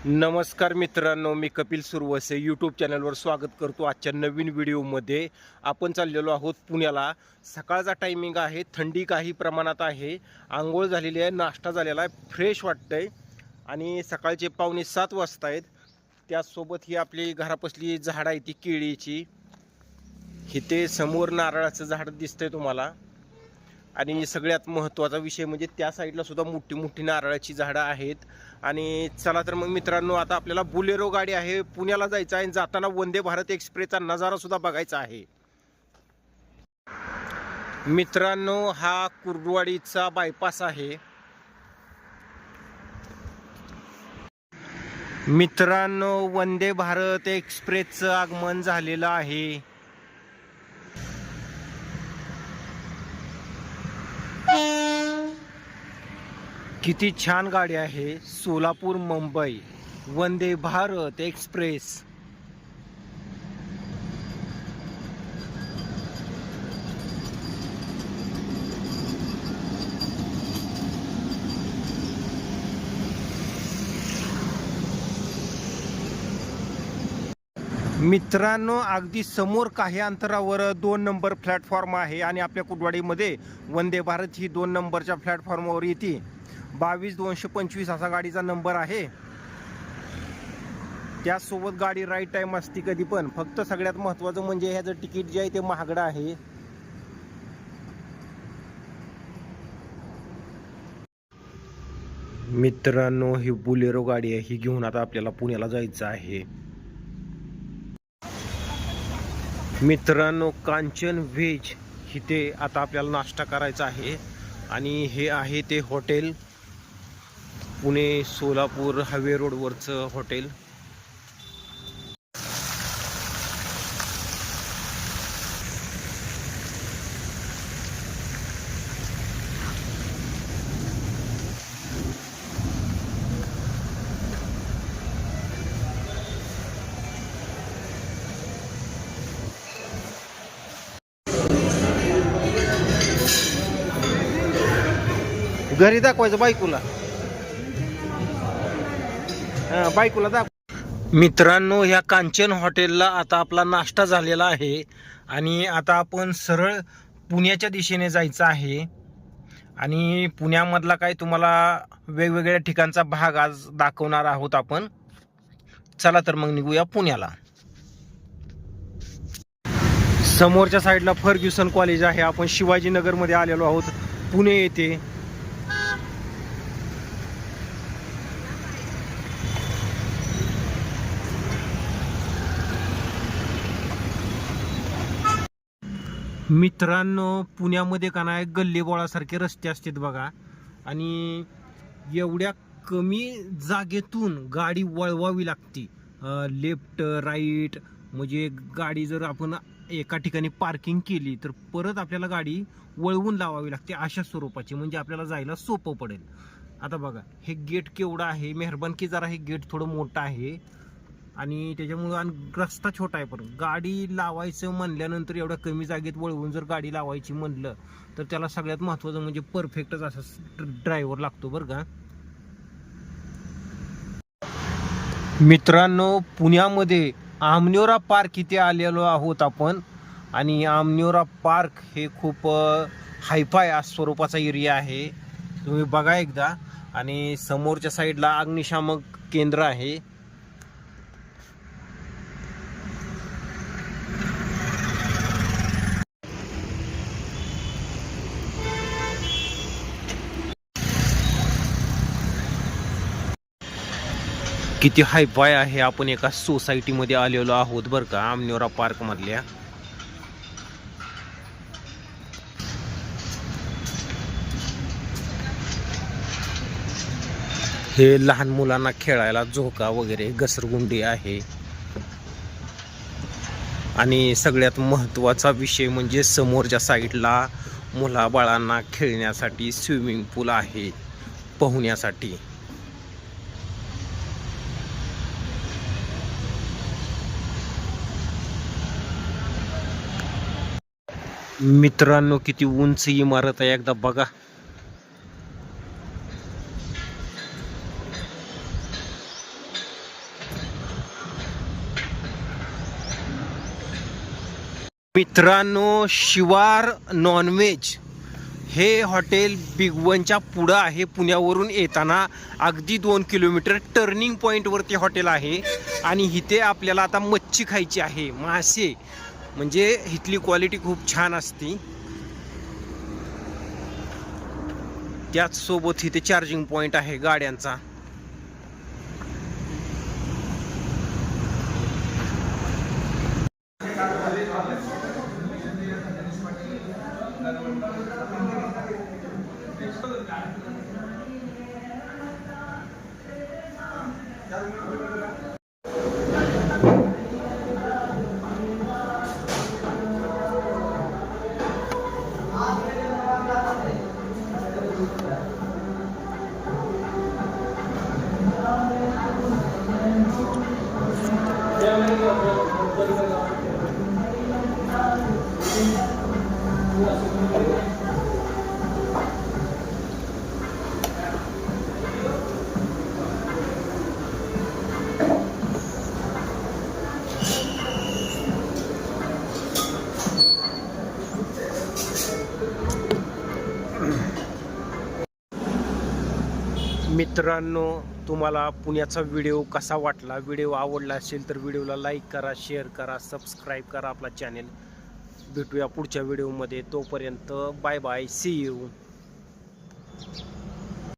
नमस्कार मित्रांनो, मी कपिल सुरवसे यूट्यूब चॅनलवर स्वागत करतो. आजच्या नवीन व्हिडिओमध्ये आपण चाललेलो आहोत पुण्याला. सकाळचा टायमिंग आहे, थंडी काही प्रमाणात आहे, आंघोळ झालेली आहे, नाश्ता झालेला आहे, फ्रेश वाटतंय आणि सकाळचे 6:45 वाजता आहेत. त्याचसोबत ही आपली घरापसली झाड आहे ती केळीची. इथे समोर नारळाचं झाड दिसतंय तुम्हाला. आणि सगळ्यात महत्त्वाचा विषय म्हणजे त्या साईडला सुद्धा मोठी मोठी नारळाची झाडं आहेत. आणि चला तर मग मित्रांनो, आता आपल्याला बुलेरो गाडी आहे, पुण्याला जायचं आहे. जाताना वंदे भारत एक्सप्रेसचा नजारा सुद्धा बघायचा आहे. मित्रांनो, हा कुर्डुवाडीचा बायपास आहे. मित्रांनो, वंदे भारत एक्सप्रेसचं आगमन झालेलं आहे. किती छान गाडी आहे, सोलापूर मुंबई वंदे भारत एक्सप्रेस. मित्रांनो, अगदी समोर काही अंतरावर 2 नंबर प्लॅटफॉर्म आहे आणि आपल्या कुर्डुवाडीमध्ये वंदे भारत ही 2 नंबरच्या प्लॅटफॉर्मवर येते. 22-225 असा गाडीचा नंबर आहे. त्याचसोबत गाडी राईट टाइम असते कधी पण. फक्त सगळ्यात महत्त्वाचं म्हणजे ह्याचं तिकीट जे आहे ते महागडं आहे. मित्रांनो, ही बुलेरो गाडी आहे, ही घेऊन आता आपल्याला पुण्याला जायचं आहे. मित्रांनो, कांचन व्हेज इथे आता आपल्याला नाश्ता करायचा आहे. आणि हे आहे ते हॉटेल, पुणे सोलापूर हायवे रोडवरचं हॉटेल. घरी दाखवायचं बायकोला, बायकोला दाखव. मित्रांनो, ह्या कांचन हॉटेलला आता आपला नाश्ता झालेला आहे आणि आता आपण सरळ पुण्याच्या दिशेने जायचं आहे. आणि पुण्यामधला काय तुम्हाला वेगवेगळ्या ठिकाणचा भाग आज दाखवणार आहोत आपण. चला तर मग निघूया पुण्याला. समोरच्या साईडला फर्ग्युसन कॉलेज आहे. आपण शिवाजीनगरमध्ये आलेलो आहोत, पुणे येथे. मित्रांनो, पुण्यामध्ये का नाही गल्लीबोळासारखे रस्ते असतात बघा. आणि एवढ्या कमी जागेतून गाडी वळवावी लागते, लेफ्ट राईट. म्हणजे गाडी जर आपण एका ठिकाणी पार्किंग केली तर परत आपल्याला गाडी वळवून लावावी लागते, अशा स्वरूपाची. म्हणजे आपल्याला जायला सोपं पडेल. आता बघा हे गेट केवढं आहे, मेहरबान की जरा हे गेट थोडं मोठं आहे आणि त्याच्यामुळं. आणि रस्ता छोटा आहे, पण गाडी लावायचं म्हणल्यानंतर एवढ्या कमी जागेत वळवून जर गाडी लावायची म्हणलं तर त्याला सगळ्यात महत्त्वाचं म्हणजे परफेक्टच असा ड्रायव्हर लागतो बरं का. मित्रांनो, पुण्यामध्ये आमनेरा पार्क इथे आलेलो आहोत आपण. आणि आमनेरा पार्क हे खूप हायफाय स्वरूपाचा एरिया आहे, तुम्ही बघा एकदा. आणि समोरच्या साईडला अग्निशामक केंद्र आहे. किती हायफाय आहे. आपण एका सोसायटीमध्ये आलेलो आहोत बरं का, आमनेरा पार्क मधल्या. हे लहान मुलांना खेळायला झोका वगैरे घसरगुंडी आहे. आणि सगळ्यात महत्त्वाचा विषय म्हणजे समोरच्या साईडला मुलाबाळांना खेळण्यासाठी स्विमिंग पूल आहे, पोहण्यासाठी. मित्रांनो, किती उंच इमारत आहे, एकदा बघा. मित्रांनो, शिवार नॉनव्हेज हे हॉटेल बिग वनच्या पुढं आहे. पुण्यावरून येताना अगदी 2 किलोमीटर टर्निंग पॉईंटवरती हॉटेल आहे. आणि इथे आपल्याला आता मच्छी खायची आहे, मासे. म्हणजे इथली क्वालिटी खूप छान असते. त्याचसोबत इथे चार्जिंग पॉईंट आहे गाड्यांचा. मित्रांनो, तुम्हाला पुण्याचा व्हिडिओ कसा वाटला? व्हिडिओ आवडला असेल तर व्हिडिओला लाईक करा, शेअर करा, सबस्क्राईब करा आपला चॅनेल. भेटूया पुढच्या व्हिडिओमध्ये. तोपर्यंत बाय बाय, सी यू.